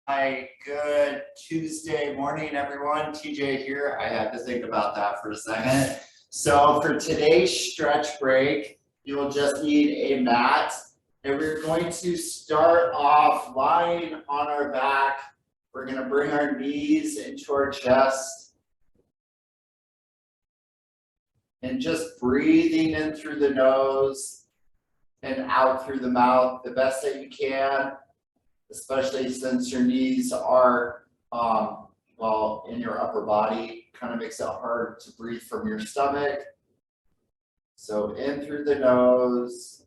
Hi, good Tuesday morning, everyone. TJ here. I had to think about that for a second. So for today's stretch break, you'll just need a mat. And we're going to start off lying on our back. We're going to bring our knees into our chest. And just breathing in through the nose and out through the mouth the best that you can. Especially since your knees are in your upper body, kind of makes it hard to breathe from your stomach. So in through the nose,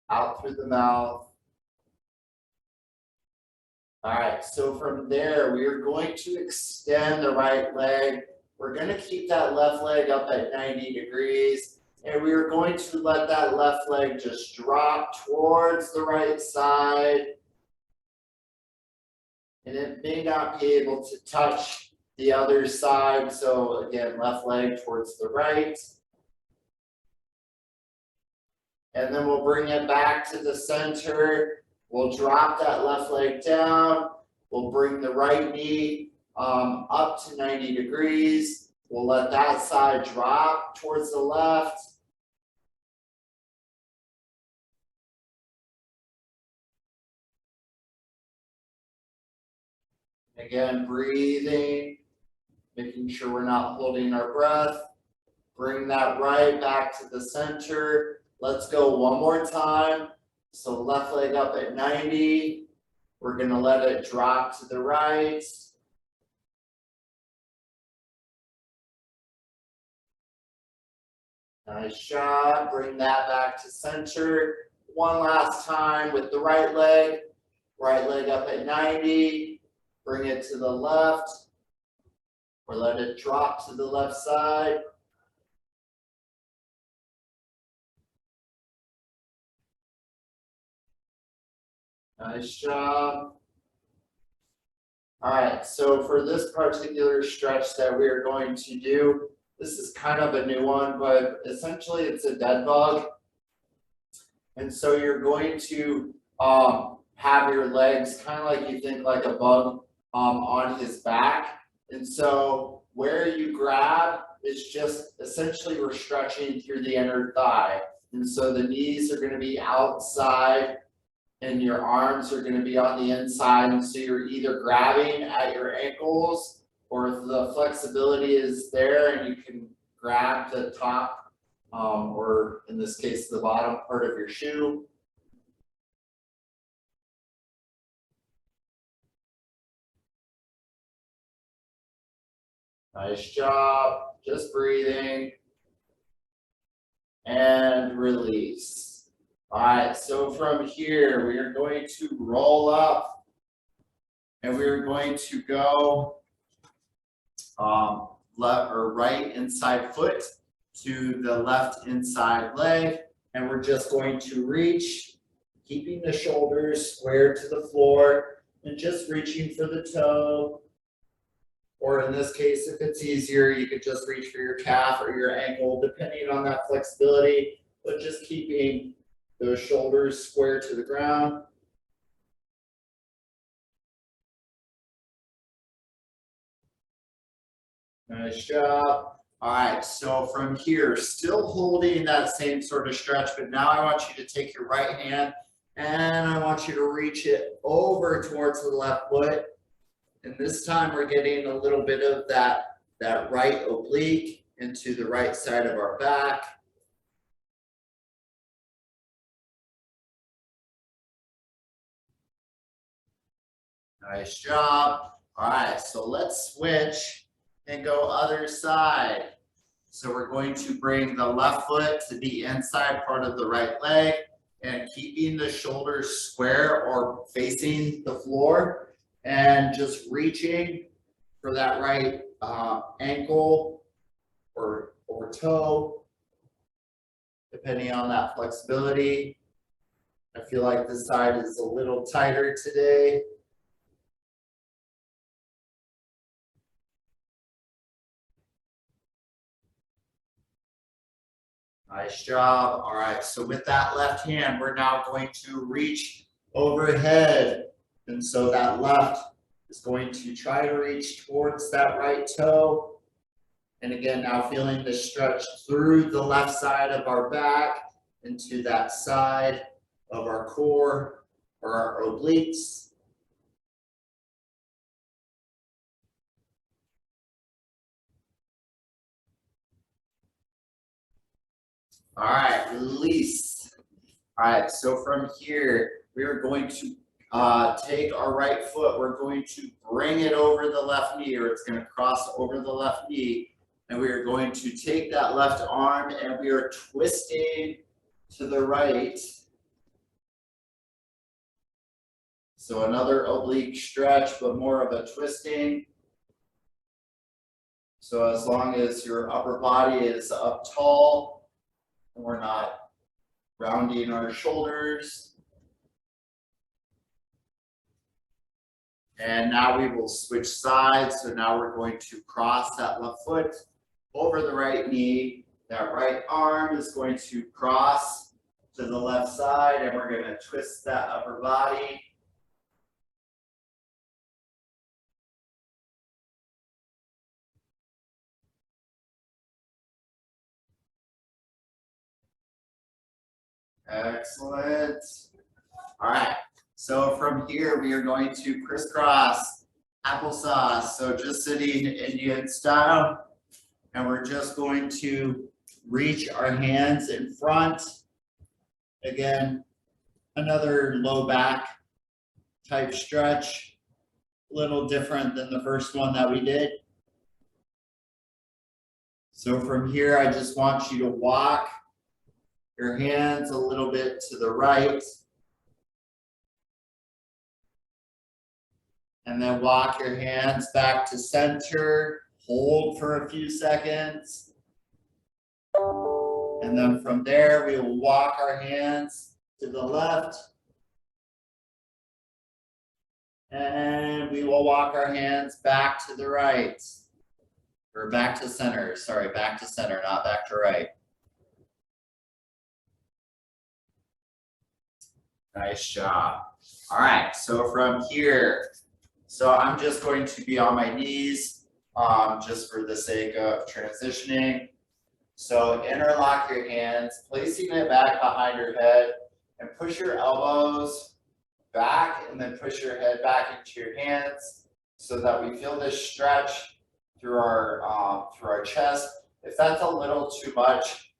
out through the mouth. All right, so from there, we are going to extend the right leg. We're going to keep that left leg up at 90 degrees. And we are going to let that left leg just drop towards the right side. And it may not be able to touch the other side. So again, left leg towards the right. And then we'll bring it back to the center. We'll drop that left leg down. We'll bring the right knee up to 90 degrees. We'll let that side drop towards the left. Again, breathing, making sure we're not holding our breath. Bring that right back to the center. Let's go one more time. So left leg up at 90. We're going to let it drop to the right. Nice job. Bring that back to center. One last time with the right leg. Right leg up at 90. Bring it to the left, or let it drop to the left side. Nice job. All right, so for this particular stretch that we are going to do, this is kind of a new one, but essentially it's a dead bug. And so you're going to have your legs kind of like you think like a bug on his back. And so where you grab is just essentially we're stretching through the inner thigh. And so the knees are going to be outside and your arms are going to be on the inside. And so you're either grabbing at your ankles, or if the flexibility is there and you can grab the top or in this case the bottom part of your shoe. Nice job, just breathing and release. All right, so from here, we are going to roll up and we are going to go left or right inside foot to the left inside leg. And we're just going to reach, keeping the shoulders square to the floor and just reaching for the toe. Or in this case, if it's easier, you could just reach for your calf or your ankle, depending on that flexibility, but just keeping those shoulders square to the ground. Nice job. All right, so from here, still holding that same sort of stretch, but now I want you to take your right hand and I want you to reach it over towards the left foot. And this time we're getting a little bit of that right oblique into the right side of our back. Nice job. All right, so let's switch and go other side. So we're going to bring the left foot to the inside part of the right leg and keeping the shoulders square or facing the floor. And just reaching for that right ankle or toe, depending on that flexibility. I feel like this side is a little tighter today. Nice job. All right, so with that left hand, we're now going to reach overhead And so that left is going to try to reach towards that right toe. And again, now feeling the stretch through the left side of our back into that side of our core or our obliques. All right, release. All right, so from here, we are going to take our right foot, we're going to bring it over the left knee, or it's going to cross over the left knee, and we are going to take that left arm and we are twisting to the right. So another oblique stretch, but more of a twisting. So as long as your upper body is up tall, and we're not rounding our shoulders. And now we will switch sides. So now we're going to cross that left foot over the right knee. That right arm is going to cross to the left side, and we're going to twist that upper body. Excellent. All right. So from here, we are going to crisscross applesauce. So just sitting Indian style, and we're just going to reach our hands in front. Again, another low back type stretch, a little different than the first one that we did. So from here, I just want you to walk your hands a little bit to the right. And then walk your hands back to center. Hold for a few seconds. And then from there, we will walk our hands to the left. And we will walk our hands back to the right. Or back to center. Sorry, back to center, not back to right. Nice job. All right, so from here, so I'm just going to be on my knees, just for the sake of transitioning. So interlock your hands, placing it back behind your head, and push your elbows back, and then push your head back into your hands, so that we feel this stretch through our chest. If that's a little too much,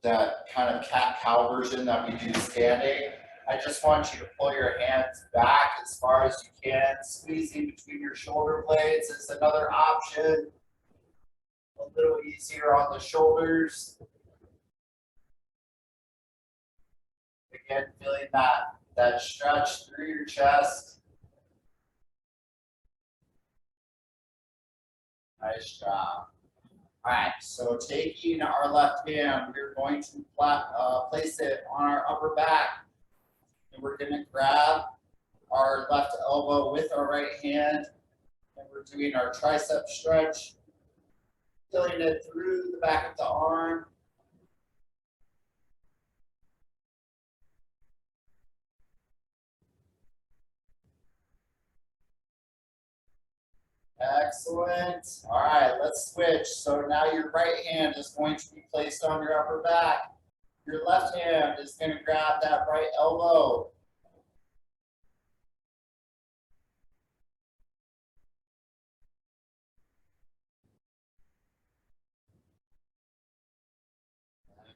that kind of cat-cow version that we do standing, I just want you to pull your hands back as far as you can. Squeezing between your shoulder blades is another option. A little easier on the shoulders. Again, feeling that stretch through your chest. Nice job. All right, so taking our left hand, we're going to place it on our upper back. And we're going to grab our left elbow with our right hand. And we're doing our tricep stretch. Feeling it through the back of the arm. Excellent. All right, let's switch. So now your right hand is going to be placed on your upper back. Your left hand is going to grab that right elbow.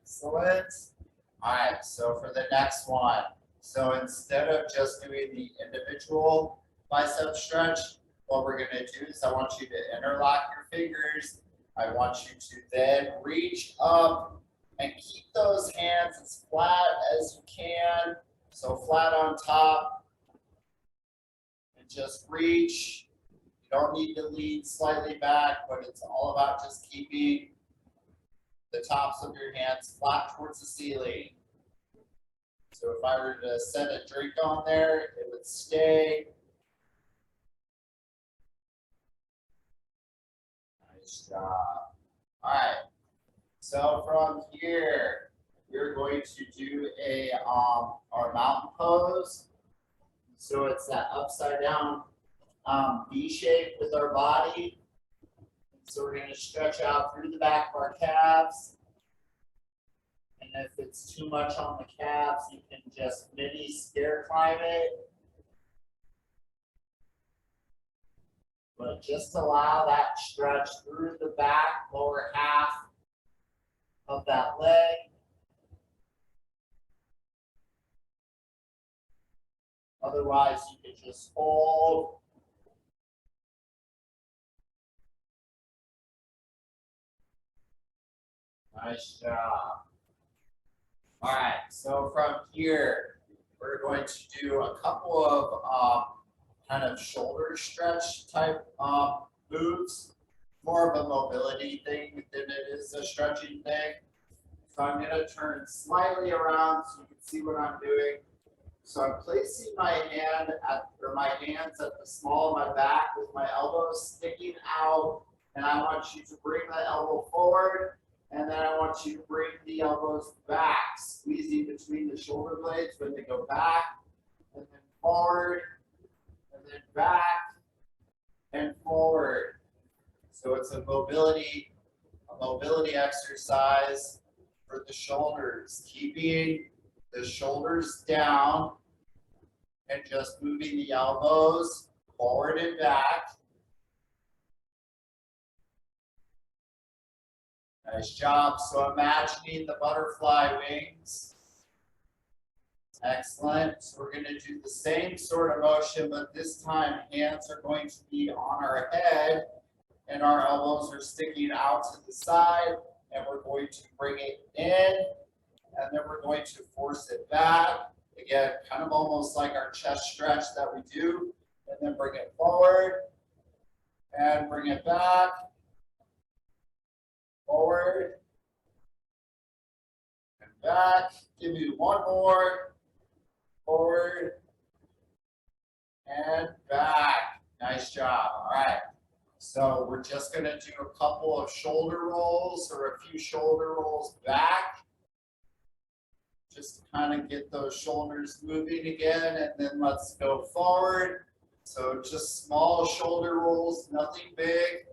Excellent. All right, so for the next one, so instead of just doing the individual bicep stretch, what we're going to do is I want you to interlock your fingers. I want you to then reach up and keep those hands as flat as you can. So flat on top. And just reach. You don't need to lean slightly back, but it's all about just keeping the tops of your hands flat towards the ceiling. So if I were to set a drink on there, it would stay. Nice job. All right. So from here, we're going to do our mountain pose. So it's that upside down V shape with our body. So we're going to stretch out through the back of our calves. And if it's too much on the calves, you can just mini stair climb it. But just allow that stretch through the back, lower half of that leg. Otherwise, you can just hold. Nice job. All right, so from here, we're going to do a couple of kind of shoulder stretch type moves. More of a mobility thing than it is a stretching thing. So I'm going to turn slightly around so you can see what I'm doing. So I'm placing my hands at the small of my back with my elbows sticking out, and I want you to bring the elbow forward, and then I want you to bring the elbows back, squeezing between the shoulder blades when they go back, and then forward, and then back, and forward. So it's a mobility exercise for the shoulders, keeping the shoulders down and just moving the elbows forward and back. Nice job. So imagining the butterfly wings. Excellent. So we're going to do the same sort of motion, but this time hands are going to be on our head and our elbows are sticking out to the side, and we're going to bring it in, and then we're going to force it back. Again, kind of almost like our chest stretch that we do, and then bring it forward, and bring it back, forward, and back. Give me one more, forward, and back. Nice job. All right. So we're just going to do a couple of shoulder rolls or a few shoulder rolls back. Just to kind of get those shoulders moving again, and then let's go forward. So just small shoulder rolls, nothing big.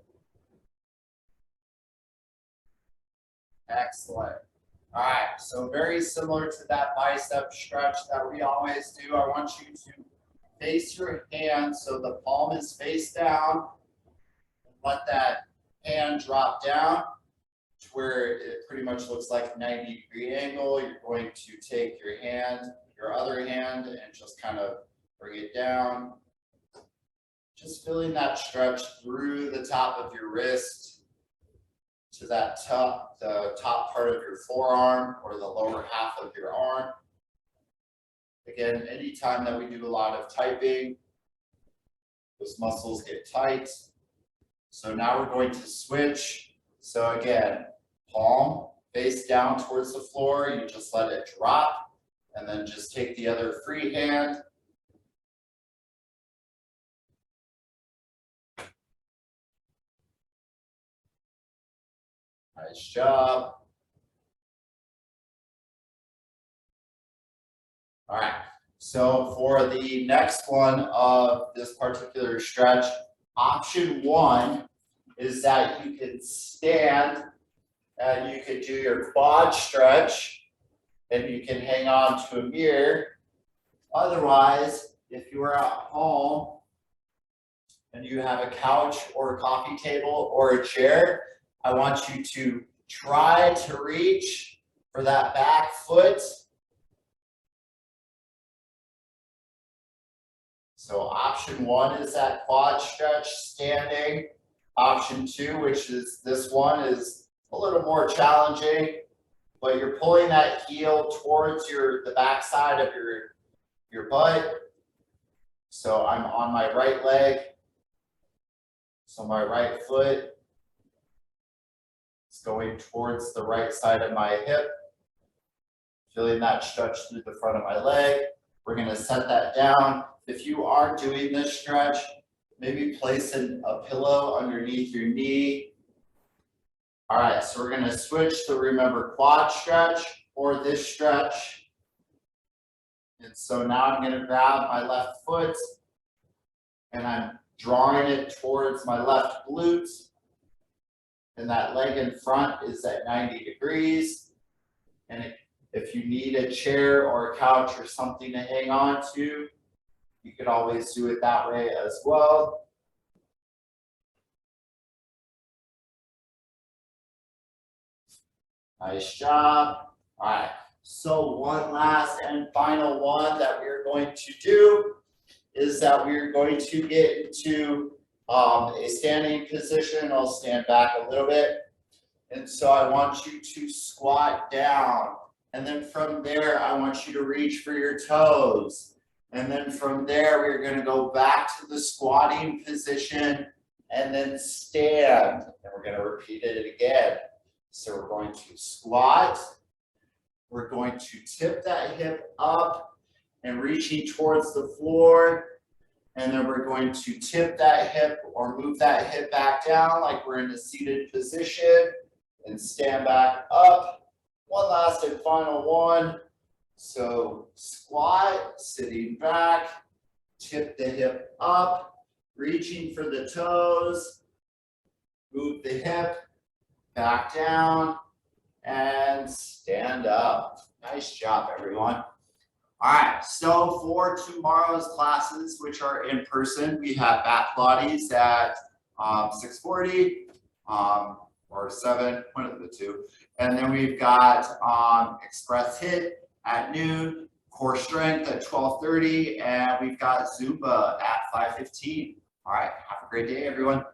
Excellent. All right, so very similar to that bicep stretch that we always do. I want you to face your hand so the palm is face down. Let that hand drop down to where it pretty much looks like a 90-degree angle. You're going to take your other hand, and just kind of bring it down. Just feeling that stretch through the top of your wrist to the top part of your forearm or the lower half of your arm. Again, anytime that we do a lot of typing, those muscles get tight. So now we're going to switch. So again, palm face down towards the floor. You just let it drop, and then just take the other free hand. Nice job. All right. So for the next one of this particular stretch, option one is that you can stand and you can do your quad stretch, and you can hang on to a mirror. Otherwise, if you are at home and you have a couch or a coffee table or a chair, I want you to try to reach for that back foot. So option one is that quad stretch standing. Option two, which is this one, is a little more challenging, but you're pulling that heel towards the back side of your butt. So I'm on my right leg. So my right foot is going towards the right side of my hip. Feeling that stretch through the front of my leg. We're going to set that down. If you are doing this stretch, maybe place a pillow underneath your knee. All right, so we're going to switch to remember quad stretch or this stretch. And so now I'm going to grab my left foot and I'm drawing it towards my left glute. And that leg in front is at 90 degrees. And if you need a chair or a couch or something to hang on to, you could always do it that way as well. Nice job. All right. So one last and final one that we're going to do is that we're going to get into a standing position. I'll stand back a little bit. And so I want you to squat down. And then from there, I want you to reach for your toes. And then from there, we're going to go back to the squatting position and then stand. And we're going to repeat it again. So we're going to squat. We're going to tip that hip up and reaching towards the floor. And then we're going to tip that hip or move that hip back down like we're in a seated position and stand back up. One last and final one. So squat, sitting back, tip the hip up, reaching for the toes, move the hip back down, and stand up. Nice job, everyone. All right, so for tomorrow's classes, which are in person, we have back Pilates at 6:40 or 7, one of the two. And then we've got Express HIIT at noon, Core Strength at 12:30, and we've got Zumba at 5:15. All right, have a great day, everyone.